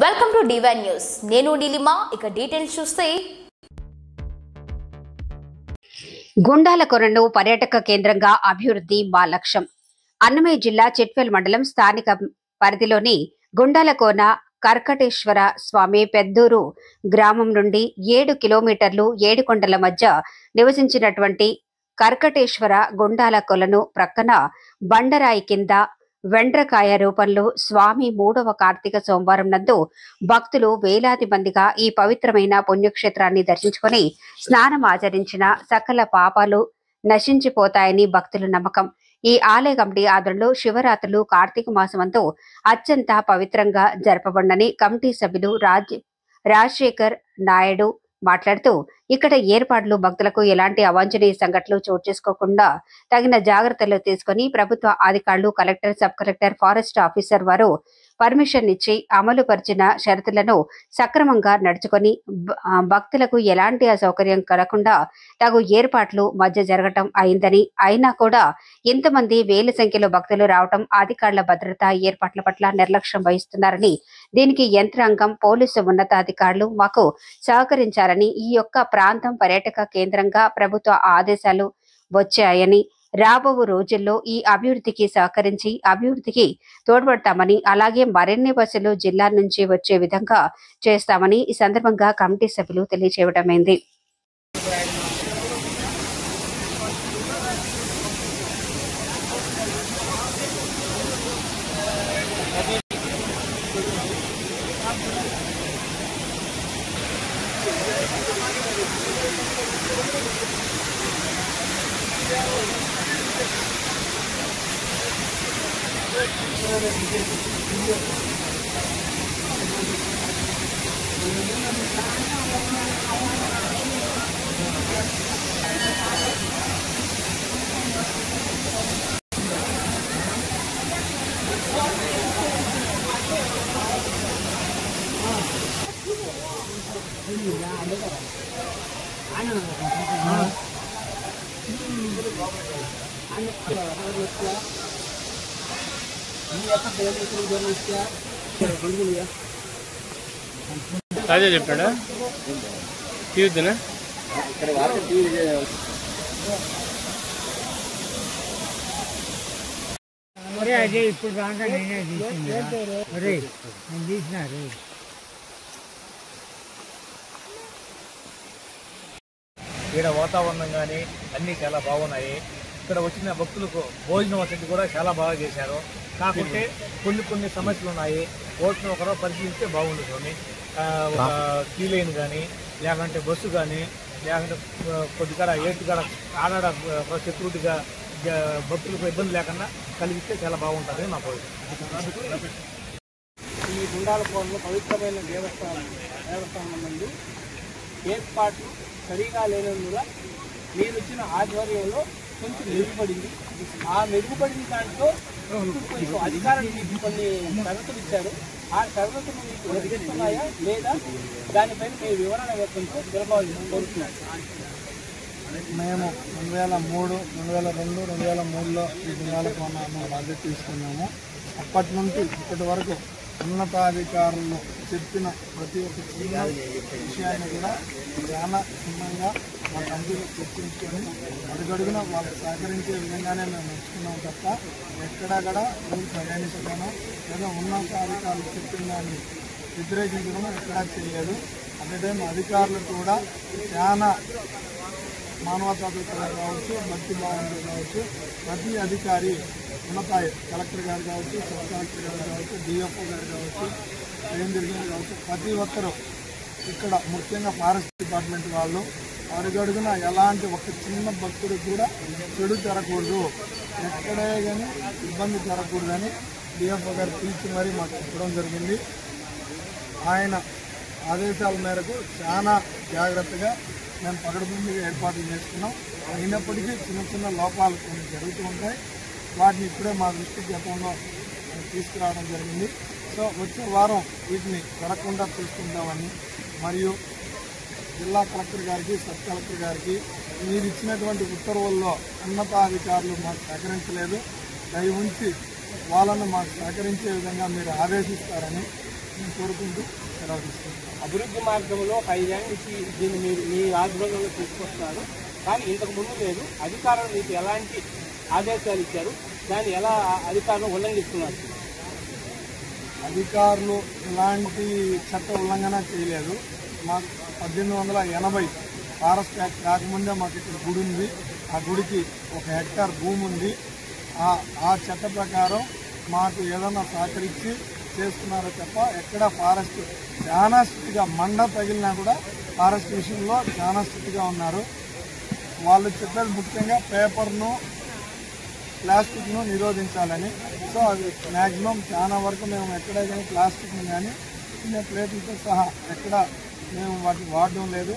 Welcome to divine news. నేను నీలిమా. ఇక details చూస్తే గుండాలకొలను పర్యాటక కేంద్రంగా అభివృద్ధి మా లక్ష్యం. అన్నమయ్య జిల్లా చిట్వేల్ మండలం స్థానిక పరిధిలోని గుండాలకోన కర్కటేశ్వర స్వామి పెద్దూరు గ్రామం నుండి 7 కిలోమీటర్లు ఏడుకొండల మధ్య నివసించినటువంటి కర్కటేశ్వర గుండాలకొలను ప్రక్కన బండరాయి కింద వెండ్రకాయ రూపంలో స్వామి 3వ కార్తీక సోమవారం నందు భక్తులు వేలాది మందిగా ఈ పవిత్రమైన పుణ్యక్షేత్రాన్ని దర్శించుకొని స్నానం ఆచరించిన సకల పాపాలు నశించిపోతాయని భక్తుల నమ్మకం. ఈ ఆలయ కమిటీ ఆధ్వర్యంలో శివరాత్రులు కార్తీక మాసమంతో అత్యంత పవిత్రంగా జరపబడినని కమిటీ సభ్యులు రాజశేఖర్ నాయుడు మాట్లాడుతూ ఇక్కడ ఏర్పాట్లు భక్తులకు ఎలాంటి అవాంఛనీయ సంఘటనలు చోటు చేసుకోకుండా తగిన జాగ్రత్తలు తీసుకుని ప్రభుత్వ అధికారులు collector, sub collector, forest officer వారు పర్మిషన్ ఇచ్చి అమలు పరిచిన షరతులను సక్రమంగా నడుచుకొని భక్తులకు ఎలాంటి అసౌకర్యం కలగకుండా తగు ఏర్పాట్లు మధ్య జరగటం అయిందని, అయినా కూడా ఇంతమంది వేల సంఖ్యలో భక్తులు రావటం అధికారుల భద్రతా ఏర్పాట్ల పట్ల నిర్లక్ష్యం వహిస్తున్నారని, దీనికి యంత్రాంగం, పోలీసు ఉన్నతాధికారులు మాకు సహకరించాలని, ఈ యొక్క ప్రాంతం పర్యాటక కేంద్రంగా ప్రభుత్వ ఆదేశాలు వచ్చాయని, రాబో రోజుల్లో ఈ అభివృద్ధికి సహకరించి అభివృద్ధికి తోడ్పడతామని, అలాగే మరిన్ని బస్సులు జిల్లా నుంచి వచ్చే విధంగా చేస్తామని ఈ సందర్భంగా కమిటీ సభ్యులు తెలియజేయడమైంది. అదే చెప్పాడా తీద్దునా అదే ఇప్పుడు దాకా నేనే తీసినారు. ఇక్కడ వాతావరణం కానీ అన్నీ చాలా బాగున్నాయి. ఇక్కడ వచ్చిన భక్తులకు భోజన వసతి కూడా చాలా బాగా చేశారు. కాకుంటే కొన్ని సమస్యలు ఉన్నాయి. ఓటును ఒకరో పరిశీలిస్తే బాగుంటుంది. ఒక క్యూ లైన్ కానీ, లేకుంటే బస్సు కానీ, లేకుంటే కొద్దిగా ఏటుగా ఆడాడ సెక్యూరిటీగా భక్తులకు ఇబ్బంది లేకుండా కలిగిస్తే చాలా బాగుంటుంది నా పోయి. ఈ గుండాలకోనలో పవిత్రమైన దేవస్థానం నుండి ఏర్పాట్లు సరిగా లేనందున మీరు ఇచ్చిన ఆధ్వర్యంలో కొంచెం మెరుగుపడింది. ఆ మెరుగుపడిన దాంట్లో కొంచెం అధికారులు మీకు కొన్ని షరతులు ఇచ్చారు. ఆ షరతులు మీకు వర్తిస్తున్నాయా లేదా దానిపైన మీ వివరణ కొంచెం తెలపాలని కోరుతున్నాను. మేము 2003, 2002, 2003లో ఈ గుండాలకోన బాధ్యత తీసుకున్నాము. అప్పటి నుండి ఇప్పటి వరకు ఉన్నతాధికారులు చెప్పిన ప్రతి ఒక్క చిన్న విషయాన్ని కూడా చాలా క్షుణ్ణంగా మా కమిటీలో చర్చించుకొని అడుగడుగున వాళ్ళకి సహకరించే విధంగానే మేము నడుచుకున్నాం తప్ప ఎక్కడా కూడా రూల్స్ అగైనిస్ట్గానో లేదా ఉన్నతాధికారులు చెప్పిన దాన్ని వ్యతిరేకించడం ఎక్కడా చేయలేదు. అదే టైం అధికారులు కూడా చాలా మానవతాతో కావచ్చు, భక్తి భావంతో కావచ్చు, ప్రతి అధికారి ఉన్నత కలెక్టర్ గారు కావచ్చు, సబ్ కలెక్టర్ గారు కావచ్చు, డిఎఫ్ఓ గారు కావచ్చు, రేంజర్ గారు కావచ్చు, ప్రతి ఒక్కరూ ఇక్కడ ముఖ్యంగా ఫారెస్ట్ డిపార్ట్మెంట్ వాళ్ళు అడుగడుగున ఎలాంటి ఒక చిన్న భక్తుడికి కూడా చెడు జరగకూడదు, ఎక్కడే కానీ ఇబ్బంది జరగకూడదని డిఎఫ్ఓ గారు పిలిచి మరీ మాకు చెప్పడం జరిగింది. ఆయన ఆదేశాల మేరకు చాలా జాగ్రత్తగా మేము పకడ్బందీగా ఏర్పాట్లు చేసుకున్నాం. అయినప్పటికీ చిన్న లోపాలు కొన్ని జరుగుతూ ఉంటాయి. వాటిని ఇప్పుడే మా దృష్టికి గతంలో తీసుకురావడం జరిగింది. సో వచ్చే వారం వీటిని జరగకుండా చూసుకుంటామని, మరియు జిల్లా కలెక్టర్ గారికి, సబ్ కలెక్టర్ గారికి మీరు ఇచ్చినటువంటి ఉత్తర్వుల్లో ఉన్నతాధికారులు మాకు సహకరించలేదు, దయ ఉంచి వాళ్ళను మాకు సహకరించే విధంగా మీరు ఆదేశిస్తారని నేను కోరుకుంటూ సెలవు తీసుకుంటాను. అభివృద్ధి మార్గంలో 5 ఏళ్ళ నుంచి దీన్ని మీరు మీ ఆధ్వర్యంలో తీసుకొస్తున్నారు, కానీ ఇంతకు ముందు లేదు. అధికారులు మీకు ఎలాంటి ఆదేశాలు ఇచ్చారు, దాన్ని ఎలా అధికారులు ఉల్లంఘిస్తున్నారు? అధికారులు ఎలాంటి చట్ట ఉల్లంఘన చేయలేదు. మాకు 1880 ఫారెస్ట్ యాక్ట్ రాకముందే మాకు ఇక్కడ గుడి ఉంది. ఆ గుడికి 1 హెక్టార్ భూమి ఉంది. ఆ చట్ట ప్రకారం మాకు ఏదన్నా సహకరించి చేస్తున్నారో తప్ప ఎక్కడ ఫారెస్ట్ చాలా స్ట్రిక్ట్గా మండ తగిలినా కూడా ఫారెస్ట్ విషయంలో చాలా స్ట్రిక్ట్గా ఉన్నారు. వాళ్ళు చెప్పేది ముఖ్యంగా పేపర్ను ప్లాస్టిక్ను నిరోధించాలని. సో అది మ్యాక్సిమం చాలా వరకు మేము ఎక్కడ కానీ ప్లాస్టిక్ని కానీ చిన్న ప్లేట్లతో సహా ఎక్కడ మేము వాటిని వాడడం లేదు.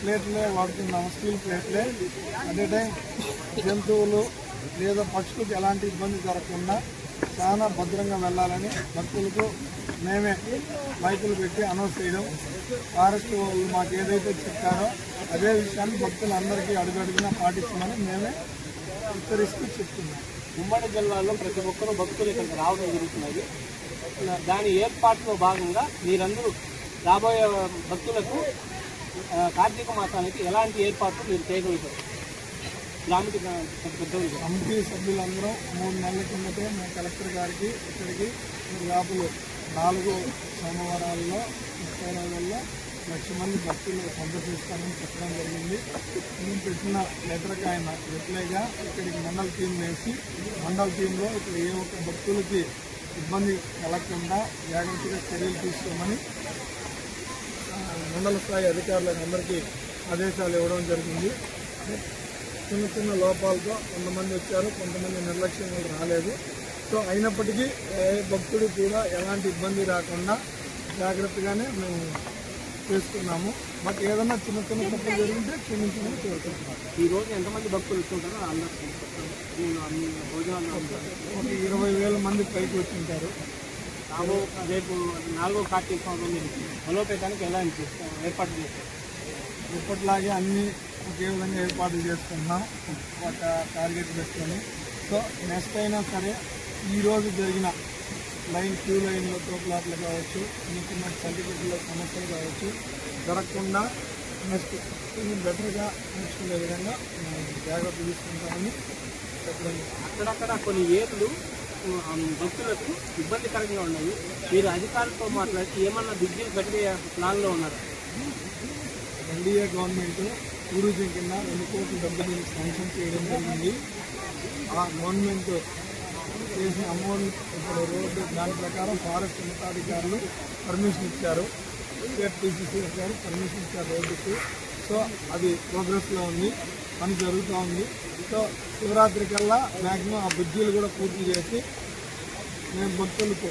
ప్లేట్లే వాడుతున్నాము, స్టీల్ ప్లేట్లే. అదే టైం జంతువులు లేదా పక్షులకు ఎలాంటి ఇబ్బంది జరగకుండా చాలా భద్రంగా వెళ్ళాలని భక్తులకు మేమే మైకులు పెట్టి అనౌన్స్ చేయడం. ఫారెస్ట్ వాళ్ళు మాకు ఏదైతే చెప్పారో అదే విషయాన్ని భక్తులందరికీ అడుగడుగునా పాటించమని మేమే ఉత్తరిస్తూ చెప్తున్నాం. ఉమ్మడి జిల్లాలో ప్రతి ఒక్కరూ భక్తులు ఇక్కడికి రావడం జరుగుతున్నది. దాని ఏర్పాటులో భాగంగా మీరందరూ రాబోయే భక్తులకు కార్తీక మాసానికి ఎలాంటి ఏర్పాట్లు మీరు చేయగలుగుతారు? కమిటీ సభ్యులందరూ 3 నెలల కిందటే మేము కలెక్టర్ గారికి ఇక్కడికి దాదాపు 4 సోమవారాల్లో 30 రోజుల్లో 1,00,000 మంది భక్తులు సందర్శిస్తారని చెప్పడం జరిగింది. మేము పెట్టిన లెటర్కి ఆయన రిప్లైగా ఇక్కడికి మండల టీం వేసి మండల టీంలో ఇక్కడ ఏ ఒక్క భక్తులకి ఇబ్బంది కలగకుండా జాగ్రత్తగా చర్యలు తీసుకోమని మండల స్థాయి అధికారులకు అందరికీ ఆదేశాలు ఇవ్వడం జరిగింది. చిన్న చిన్న లోపాలతో కొంతమంది వచ్చారు, కొంతమంది నిర్లక్ష్యంగా రాలేదు. సో అయినప్పటికీ ఏ భక్తుడు కూడా ఎలాంటి ఇబ్బంది రాకుండా జాగ్రత్తగానే మేము చేసుకున్నాము. మాకు ఏదైనా చిన్న చిన్న తప్పులు జరిగితే క్షమించమని కోరుకుంటున్నాం. ఈరోజు ఎంతమంది భక్తులు వస్తుంటారో అందరూ భోజనాలు ఒక 20,000 మంది పైకి వచ్చింటారు. రేపు 4వ కార్తీక సంవత్సరం మీరు బలోపేతానికి ఎలా ఏర్పాటు చేస్తారు? ఇప్పటిలాగే అన్నీ ఒకే విధంగా ఏర్పాట్లు చేసుకుంటున్నాం ఒక టార్గెట్ పెట్టుకొని. సో నెక్స్ట్ అయినా సరే ఈరోజు జరిగిన క్యూ లైన్లో తోపులాట్లు కావచ్చు, చిన్న చిన్న సర్టిఫికెట్ల సమస్యలు కావచ్చు జరగకుండా నెక్స్ట్ బెటర్గా నేర్చుకునే విధంగా జాగ్రత్త తీసుకుంటామని చెప్పడం. అక్కడక్కడ కొన్ని ఏర్లు భక్తులకు ఇబ్బందికరంగా ఉన్నాయి. మీరు అధికారులతో మాట్లాడి ఏమన్నా బిడ్డలు కట్టే ప్లాన్లో ఉన్నారా? ఎన్డీఏ గవర్నమెంట్ టూరిజం కింద 2 కోట్ల డబ్బులు శాంక్షన్ చేయడం జరిగింది. ఆ గవర్నమెంట్ చేసిన అమౌంట్ ఇప్పుడు రోడ్డు దాని ప్రకారం ఫారెస్ట్ ఉన్నతాధికారులు పర్మిషన్ ఇచ్చారు, కేఎఫ్టీసీసీ గారు పర్మిషన్ ఇచ్చారు రోడ్డుకి. సో అది ప్రోగ్రెస్లో ఉంది, పని జరుగుతూ ఉంది. సో శివరాత్రి కల్లా మ్యాక్సిమం ఆ బ్రిడ్జీలు కూడా పూర్తి చేసి మేము భక్తులకు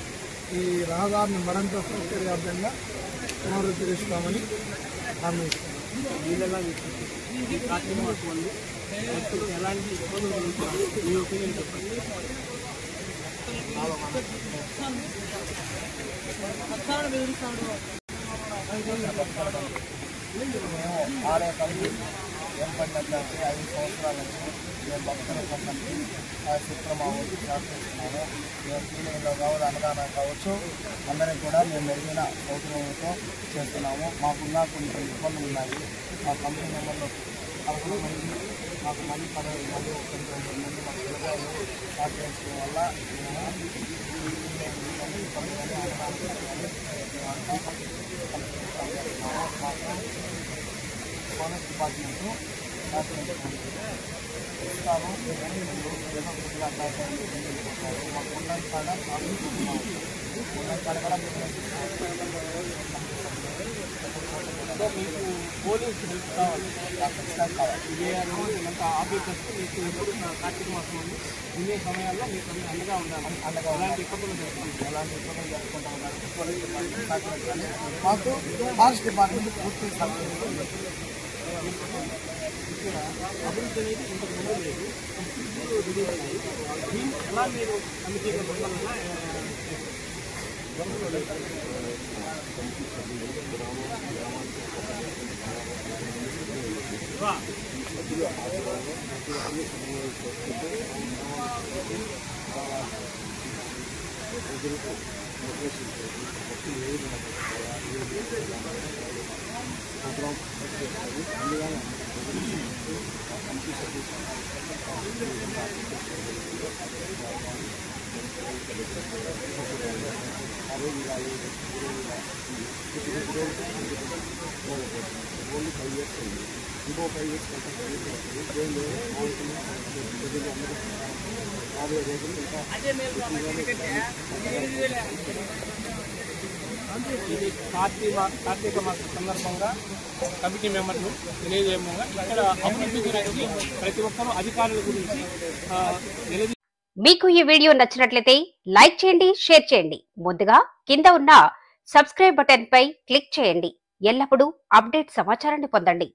ఈ రహదారిని మరింత సౌకర్యార్థంగా పునరుద్ధరిస్తామని హామీ ఇస్తాం. వీళ్ళెలా ఈ కార్తీక మాసం వల్ల భక్తులు ఎలాంటి ఇబ్బందులు కలుగుతున్నారు? మీ ఒపీనియన్ చెప్పండి. ఆరే తల్లి ఏర్పడినట్లయితే 5 సంవత్సరాల నుంచి మేము భక్తుల సంబంధించి శుక్రమావులు చేస్తున్నాము. మేము క్లీనింగ్లో కావచ్చు, అన్నదానం కావచ్చు, అందరికీ కూడా మేము మెరుగైన సౌకర్యంతో చేస్తున్నాము. మాకున్న కొన్ని ఇబ్బందులు ఉన్నాయి. మా కంపెనీ మెంబర్లు 11 మంది, మాకు మళ్ళీ 15 మంది, 19 మంది మాకు పిల్లలు సహకరించడం వల్ల ఫారెస్ట్ డిపార్ట్మెంట్ ఇస్తాము. మాకు ఉన్న కాడ మీకు పోలీసు హెల్ప్ కావాలి, ఇదంతా ఆఫీసర్స్ మీకు ఎప్పుడు కార్తీక మాసం ఉంది ఇన్ని సమయాల్లో మీకు అండగా ఉండాలి. అలాంటి ఇబ్బందులు జరుపుకుంటా ఉన్నారు. పోలీస్ డిపార్ట్మెంట్ సహకరించాలి. మాకు ఫారెస్ట్ డిపార్ట్మెంట్ పూర్తి సహకరించాలి. ఇక్కడ అభివృద్ధి అనేది ఇంతకు ముందు లేదు, ఇప్పుడు దీన్ని ఎలా మీరు అందుకే ఇది కార్తీక మాస సందర్భంగా కమిటీ మెంబర్లు తెలియజేయమంగా ఇక్కడ అభివృద్ధి గురించి ప్రతి ఒక్కరూ అధికారుల గురించి నిలదీ మీకు ఈ వీడియో నచ్చినట్లయితే లైక్ చేయండి, షేర్ చేయండి. ముందుగా కింద ఉన్న సబ్స్క్రైబ్ బటన్ పై క్లిక్ చేయండి. ఎల్లప్పుడూ అప్డేట్ సమాచారాన్ని పొందండి.